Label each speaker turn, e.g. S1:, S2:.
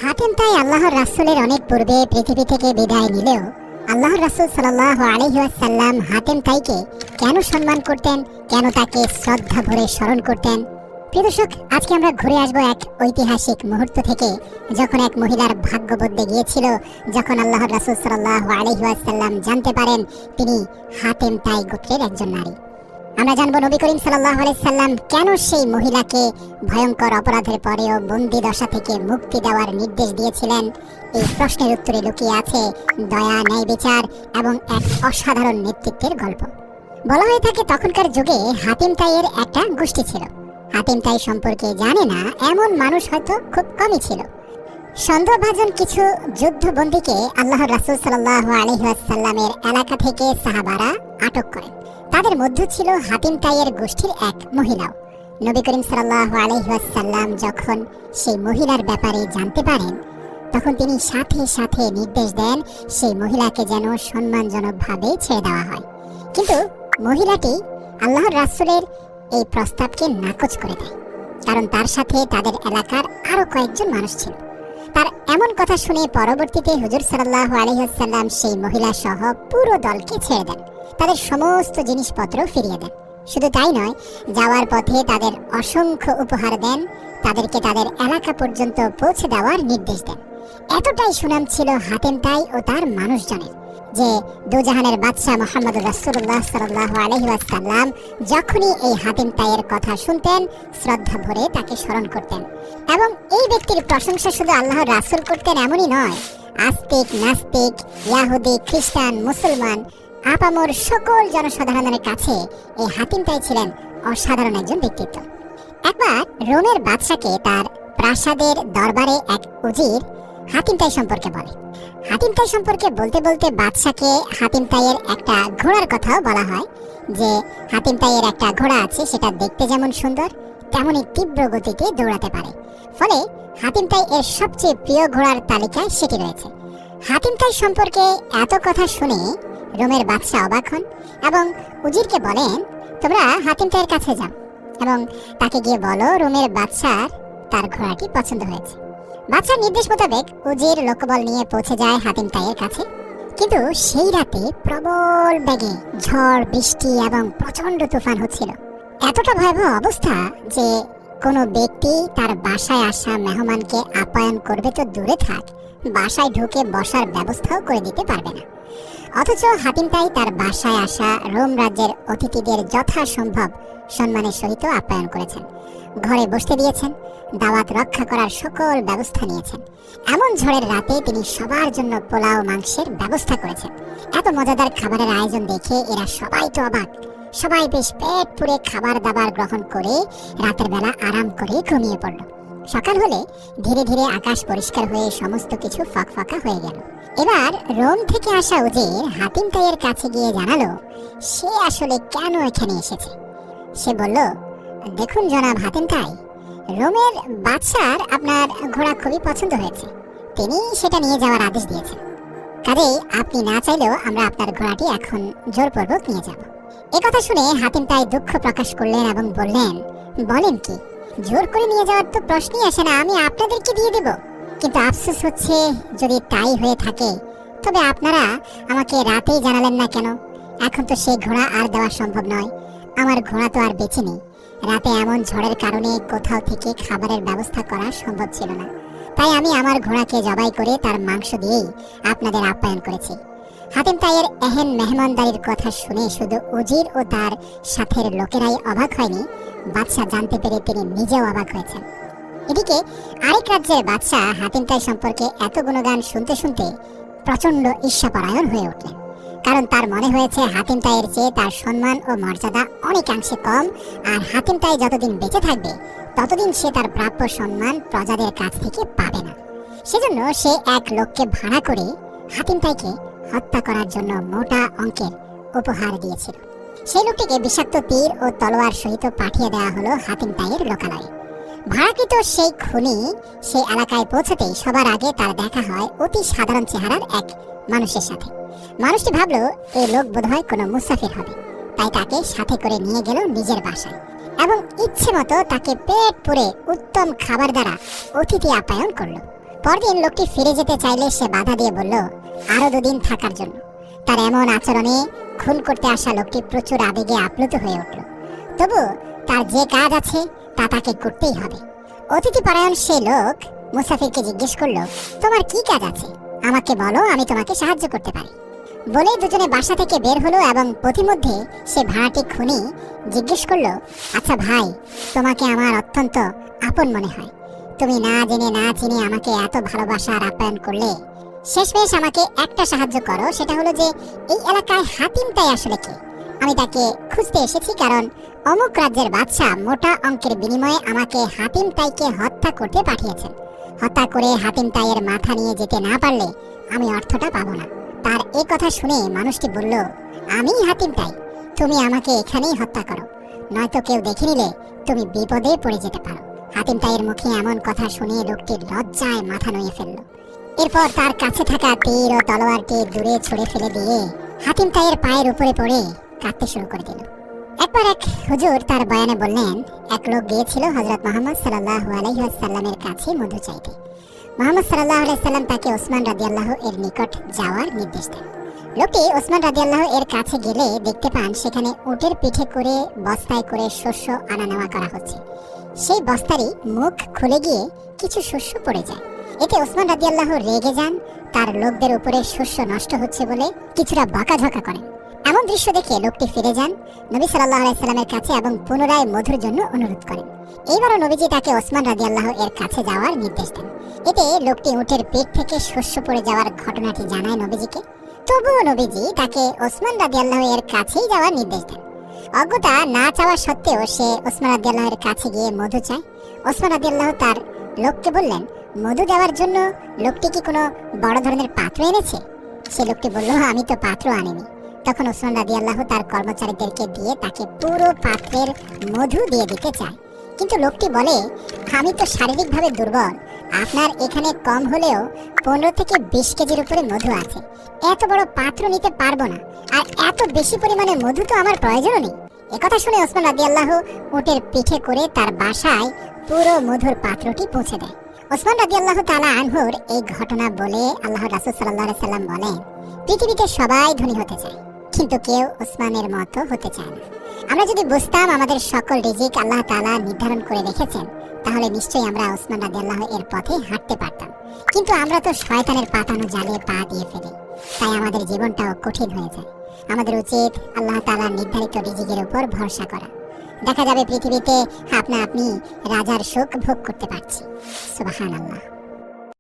S1: হাতেম তাই আল্লাহর রাসূলের অনেক পূর্বে পৃথিবী থেকে বিদায় নিলেও আল্লাহর রাসূল সাল্লাল্লাহু আলাইহি ওয়াসাল্লাম হাতেম তাইকে কেন সম্মান করতেন, কেন তাকে শ্রদ্ধা ভরে স্মরণ করতেন? প্রিয় দর্শক, আজকে আমরা ঘুরে আসবো এক ঐতিহাসিক মুহূর্ত থেকে, যখন এক মহিলার ভাগ্য বদলে গিয়েছিল, যখন আল্লাহর রাসূল সাল্লাল্লাহু আলাইহি ওয়াসাল্লাম জানতে পারেন তিনি হাতেম তাই গোত্রের একজন নারী। আমরা জানবো নবী করিম সাল্লাল্লাহু আলাইহি সাল্লাম কেন সেই মহিলাকে ভয়ঙ্কর অপরাধের পরেও বন্দী দশা থেকে মুক্তি দেওয়ার নির্দেশ দিয়েছিলেন। এই প্রশ্নের উত্তরে লুকিয়ে আছে দয়া, ন্যায় বিচার এবং এক অসাধারণ নেতৃত্বের গল্প। বলা হয়ে থাকে তখনকার যুগে হাতেম তাইয়ের একটা গোষ্ঠী ছিল। হাতেম তাই সম্পর্কে জানে না এমন মানুষ হয়তো খুব কমই ছিল। সন্দেহভাজন কিছু যুদ্ধবন্দীকে আল্লাহর রাসূল সাল্লাল্লাহু আলাইহি ওয়াসাল্লামের এলাকা থেকে সাহাবারা আটক করেন। তাদের মধ্যে ছিল হাতেম তাইয়ের গোষ্ঠীর এক মহিলাও। নবী করিম সাল্লাল্লাহু আলাইহি ওয়াসাল্লাম যখন সেই মহিলার ব্যাপারে জানতে পারেন, তখন তিনি সাথে সাথে নির্দেশ দেন সেই মহিলাকে যেন সম্মানজনকভাবে ছেড়ে দেওয়া হয়। কিন্তু মহিলাটি আল্লাহর রাসূলের এই প্রস্তাবকে নাকচ করে দেয়, কারণ তার সাথে তাদের এলাকার আরো কয়েকজন মানুষ ছিল। তার এমন কথা শুনে পরবর্তীতে হুজুর সাল্লাল্লাহু আলাইহি ওয়াসাল্লাম সেই মহিলা সহ পুরো দলকে ছেড়ে দেন, তাদের সমস্ত জিনিসপত্র ফিরিয়ে দেন। শুধু তাই নয়, যাওয়ার পথে তাদের অসংখ্য উপহার দেন, তাদেরকে তাদের এলাকা পর্যন্ত পৌঁছে দেওয়ার নির্দেশ দেন। এতটাই সুনাম ছিল হাতেম তাই ও তার মানুষজনের যে দুজাহানের বাদশাহ মুহাম্মদ রাসূলুল্লাহ সাল্লাল্লাহু আলাইহি ওয়াসাল্লাম যখনই এই হাতেম তাইয়ের কথা শুনতেন, শ্রদ্ধা ভরে তাকে স্মরণ করতেন। এবং এই ব্যক্তির প্রশংসা শুধু আল্লাহর রাসূল করতেন এমনই নয়, আস্তিক, নাস্তিক, ইহুদি, খ্রিস্টান, মুসলমান, আপামর সকল জনসাধারণের কাছে এই হাতেম তাই ছিলেন অসাধারণ একজন ব্যক্তিত্ব। একবার রোমের বাদশাকে তার প্রাসাদের দরবারে এক উজির হাতেম তাই সম্পর্কে বলে। হাতেম তাই সম্পর্কে বলতে বলতে বাদশাকে হাতেম তাইয়ের একটা ঘোড়ার কথাও বলা হয়, যে হাতেম তাইয়ের একটা ঘোড়া আছে, সেটা দেখতে যেমন সুন্দর তেমনই তীব্র গতিতে দৌড়াতে পারে। ফলে হাতেম তাই এর সবচেয়ে প্রিয় ঘোড়ার তালিকায় সেটি রয়েছে। হাতেম তাই সম্পর্কে এত কথা শুনে রোমের বাদশা অবাক হন এবং উজিরকে বলেন, তোমরা হাতেম তাইয়ের কাছে যাও এবং তাকে গিয়ে বলো রোমের বাদশার তার ঘোড়াটি পছন্দ হয়েছে। বাদশার নির্দেশ মোতাবেক উজির লোকবল নিয়ে পৌঁছে যায় হাতেম তাইয়ের কাছে। কিন্তু সেই রাতে প্রবল বেগে ঝড়, বৃষ্টি এবং প্রচন্ড তুফান হচ্ছিল। এতটা ভয়াবহ অবস্থা যে কোনো ব্যক্তি তার বাসায় আসা মেহমানকে আপ্যায়ন করবে তো দূরে থাক, বাসায় ঢুকে বসার ব্যবস্থাও করে দিতে পারবে না। অথচ হাতেম তাই তার বাসায় আসা রোম রাজ্যের অতিথিদের যথাসম্ভব সম্মানের সহিত আপ্যায়ন করেছেন, ঘরে বসতে দিয়েছেন, দাওয়াত রক্ষা করার সকল ব্যবস্থা নিয়েছেন। এমন ঝড়ের রাতে তিনি সবার জন্য পোলাও মাংসের ব্যবস্থা করেছেন। এত মজাদার খাবারের আয়োজন দেখে এরা সবাই তো অবাক। সবাই বেশ পেট পুরে খাবার দাবার গ্রহণ করে রাতের বেলা আরাম করে ঘুমিয়ে পড়ল। সকাল হলে ধীরে ধীরে আকাশ পরিষ্কার হয়ে সমস্ত কিছু ফকফকা হয়ে গেল। এবার রোম থেকে আসা উজির হাতেম তাইয়ের কাছে গিয়ে জানালো সে আসলে কেন এখানে এসেছে। সে বলল, দেখুন জনাব হাতেম তাই, রোমের বাদশার আপনার ঘোড়া খুবই পছন্দ হয়েছে, তিনি সেটা নিয়ে যাওয়ার আদেশ দিয়েছেন। কাজেই আপনি না চাইলেও আমরা আপনার ঘোড়াটি এখন জোরপূর্বক নিয়ে যাব। একথা শুনে হাতেম তাই দুঃখ প্রকাশ করলেন এবং বললেন, বলেন কি, জোর করে নিয়ে যাওয়ার তো প্রশ্নই আসে না, আমি আপনাদেরকে দিয়ে দেব। কিন্তু আফসোস হচ্ছে যদি তাই হয়ে থাকে তবে আপনারা আমাকে রাতেই জানালেন না কেন? এখন তো সেই ঘোড়া আর দেওয়া সম্ভব নয়, আমার ঘোড়া তো আর বেঁচে নেই। রাতে এমন ঝড়ের কারণে কোথাও থেকে খাবারের ব্যবস্থা করা সম্ভব ছিল না, তাই আমি আমার ঘোড়াকে জবাই করে তার মাংস দিয়েই আপনাদের আপ্যায়ন করেছি। হাতেম তাইয়ের এহেন মেহমানদারির কথা শুনে শুধু উজির ও তার সাথের লোকেরাই অবাক হয়নি, বাদশা জানতে পেরে তিনি নিজেও অবাক হয়েছেন। এদিকে আরেক রাজ্যের বাদশা হাতেম তাই সম্পর্কে এত গুণগান শুনতে শুনতে প্রচন্ড ঈর্ষাপরায়ণ হয়ে উঠলেন, কারণ তার মনে হয়েছে হাতেম তাইয়ের চেয়ে তার সম্মান ও মর্যাদা অনেকাংশে কম, আর হাতেম তাই যতদিন বেঁচে থাকবে ততদিন সে তার প্রাপ্য সম্মান প্রজাদের কাছ থেকে পাবে না। সেজন্য সে এক লোককে ভাড়া করে হাতেম তাইকে হত্যা করার জন্য মোটা অঙ্কের উপহার দিয়েছিল। সেই লোকটিকে বিষাক্ত তীর ও তলোয়ার সহিত পাঠিয়ে দেওয়া হলো হাতেম তাইয়ের লোকালয়ে। ভাড়াকৃত সেই খুনি সেই এলাকায় পৌঁছাতেই সবার আগে তার দেখা হয় অতি সাধারণ চেহারার এক মানুষের সাথে। মানুষটি ভাবলো এই লোক বোধহয় কোনো মুসাফির হবে, তাই তাকে সাথে করে নিয়ে গেল নিজের বাসায় এবং ইচ্ছে মতো তাকে পেট পুরে উত্তম খাবার দ্বারা অতিথি আপ্যায়ন করলো। পরদিন লোকটি ফিরে যেতে চাইলে সে বাধা দিয়ে বলল আরো 2 দিন থাকার জন্য। তার এমন আচরণে খুন করতে আসা লোকটি প্রচুর আবেগে আপ্লুত হয়ে উঠল। তবু তার যে কাজ আছে তা তাকে করতেই হবে। অতিথিপরায়ণ সে লোক মুসাফিরকে জিজ্ঞেস করলো, তোমার কি কাজ আছে, আমাকে বলো, আমি তোমাকে সাহায্য করতে পারি। বলে দুজনে বাসা থেকে বের হলো এবং পথিমধ্যে সে ভাড়াটি খুনি জিজ্ঞেস করলো, আচ্ছা ভাই, তোমাকে আমার অত্যন্ত আপন মনে হয়, তুমি না জেনে না চিনে আমাকে এত ভালোবাসা আর আপ্যায়ন করলে, শেষমেশ আমাকে একটা সাহায্য করো, সেটা হলো যে এই এলাকায় হাতিম তাই আসলে কে? আমি তাকে খুঁজতে এসেছি, কারণ অমুক রাজ্যের বাদশা মোটা অঙ্কের বিনিময়ে আমাকে হাতিম তাইকে হত্যা করতে পাঠিয়েছেন। হত্যা করে হাতিম তাইয়ের মাথা নিয়ে যেতে না পারলে আমি অর্থটা পাবো না। তার এই কথা শুনে মানুষটি বলল, আমি হাতিম তাই, তুমি আমাকে এখানেই হত্যা করো, নয়তো কেউ দেখে নিলে তুমি বিপদে পড়ে যেতে পারো। হাতিম তাইয়ের মুখে এমন কথা শুনে লোকটির লজ্জায় মাথা নুয়ে ফেলল। এরপর তার কাছে থাকা তীর ও তলোয়ারটি দূরে ছুঁড়ে ফেলে দিয়ে হাতিম তাইয়ের পায়ের উপরে পড়ে কাঁদতে শুরু করে দিল। একবার এক হুজুর তার বয়ানে বললেন, এক লোক গিয়েছিল হযরত মুহাম্মদ সাল্লাল্লাহু আলাইহি ওয়াসাল্লামের কাছে মধু চাইতে। মুহাম্মদ সাল্লাল্লাহু আলাইহি সাল্লাম তাকে ওসমান রাদিয়াল্লাহু এর নিকট যাওয়ার নির্দেশ দেন। লোকটি ওসমান রাদিয়াল্লাহু এর কাছে গেলে দেখতে পান সেখানে উটের পিঠে করে বস্তায় করে শস্য আনা নেওয়া করা হচ্ছে। সেই বস্তারই মুখ খুলে গিয়ে কিছু শস্য পড়ে যায়। এতে ওসমান রাদিয়াল্লাহু রেগে যান, তার লোকদের উপরে শস্য নষ্ট হচ্ছে বলে কিছুটা বকাঝকা করেন। এমন দৃশ্য দেখে লোকটি ফিরে যান নবী সাল্লাল্লাহু আলাইহি সাল্লামের কাছে এবং পুনরায় মধুর জন্য অনুরোধ করেন। এইবারও নবীজি তাকে ওসমান রাদিয়াল্লাহু এর কাছে যাওয়ার নির্দেশ দেন। এতে লোকটি উটের পেট থেকে শস্য পড়ে যাওয়ার ঘটনাটি জানায় নবীজিকে। তবুও নবীজি তাকে ওসমান রাদিয়াল্লাহু এর কাছেই যাওয়ার নির্দেশ দেন। অজ্ঞতা না চাওয়া সত্ত্বেও সে ওসমান রাদিয়াল্লাহু এর কাছে গিয়ে মধু চায়। ওসমান রাদিয়াল্লাহু তার লোককে বললেন, মধু দেওয়ার জন্য লোকটি কি কোনো বড় ধরনের পাত্র এনেছে? সে লোকটি বলল, আমি তো পাত্র আনিনি। তখন ওসমান রাদিয়াল্লাহু তার কর্মচারীদেরকে দিয়ে তাকে পুরো পাত্রের মধু দিয়ে দিতে চায়। কিন্তু লোকটি বলে, আমি তো শারীরিকভাবে দুর্বল, আপনার এখানে কম হলেও 15 থেকে 20 কেজির উপরে মধু আছে, এত বড় পাত্র নিতে পারবো না, আর এত বেশি পরিমাণে মধু তো আমার প্রয়োজনও নেই। একথা শুনে ওসমান রাদিয়াল্লাহু উটের পিঠে করে তার বাসায় পুরো মধুর পাত্রটি পৌঁছে দেয়। ওসমান রাদিয়াল্লাহু তাআলা আনহুর এই ঘটনা বলে আল্লাহর রাসূল সাল্লাল্লাহু আলাইহি সাল্লাম বলেন, পৃথিবীতে সবাই ধনী হতে চায়, কিন্তু কেউ ওসমানের মতো হতে চায় না। আমরা যদি বুঝতাম আমাদের সকল রিজিক আল্লাহ তাআলা নির্ধারণ করে রেখেছেন, তাহলে নিশ্চয়ই আমরা ওসমান রাদিয়াল্লাহু এর পথে হাঁটতে পারতাম। কিন্তু আমরা তো শয়তানের পাতানো জালে পা দিয়ে ফেলি, তাই আমাদের জীবনটাও কঠিন হয়ে যায়। আমাদের উচিত আল্লাহ তাআলার নির্ধারিত রিজিকের উপর ভরসা করা। দেখা যাবে পৃথিবীতে আপনা আপনি রাজার সুখ ভোগ করতে পারছি। সুবহানাল্লাহ।